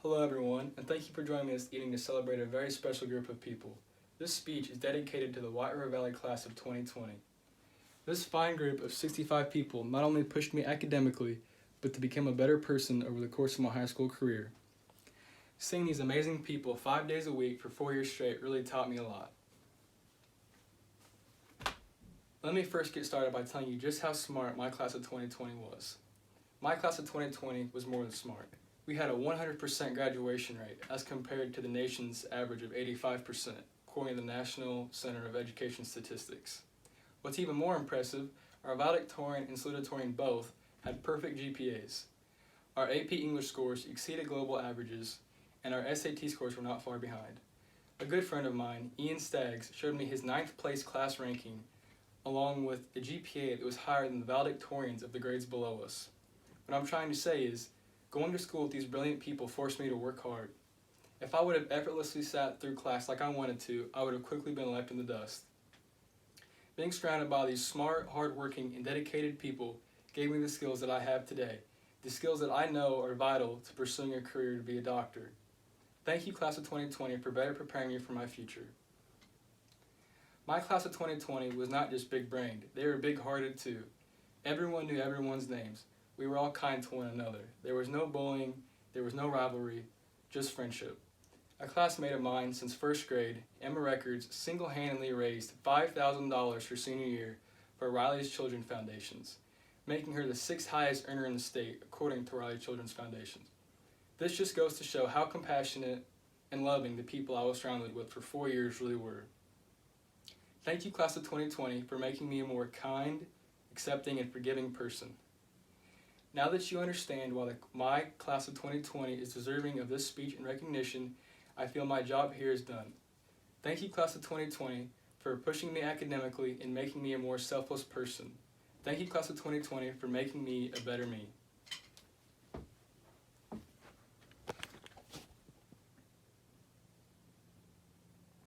Hello everyone, and thank you for joining me this evening to celebrate a very special group of people. This speech is dedicated to the White River Valley class of 2020. This fine group of 65 people not only pushed me academically, but to become a better person over the course of my high school career. Seeing these amazing people 5 days a week for 4 years straight really taught me a lot. Let me first get started by telling you just how smart my class of 2020 was. My class of 2020 was more than smart. We had a 100% graduation rate as compared to the nation's average of 85%, according to the National Center of Education Statistics. What's even more impressive, our valedictorian and salutatorian both had perfect GPAs. Our AP English scores exceeded global averages, and our SAT scores were not far behind. A good friend of mine, Ian Staggs, showed me his 9th place class ranking, along with a GPA that was higher than the valedictorians of the grades below us. What I'm trying to say is, going to school with these brilliant people forced me to work hard. If I would have effortlessly sat through class like I wanted to, I would have quickly been left in the dust. Being surrounded by these smart, hardworking, and dedicated people gave me the skills that I have today, the skills that I know are vital to pursuing a career to be a doctor. Thank you, class of 2020, for better preparing me for my future. My class of 2020 was not just big-brained, they were big-hearted too. Everyone knew everyone's names. We were all kind to one another. There was no bullying, there was no rivalry, just friendship. A classmate of mine since first grade, Emma Records, single-handedly raised $5,000 her senior year for Riley's Children's Foundations, making her the 6th highest earner in the state according to Riley Children's Foundations. This just goes to show how compassionate and loving the people I was surrounded with for 4 years really were. Thank you, class of 2020, for making me a more kind, accepting, and forgiving person. Now that you understand why my class of 2020 is deserving of this speech and recognition, I feel my job here is done. Thank you, class of 2020, for pushing me academically and making me a more selfless person. Thank you, class of 2020, for making me a better me.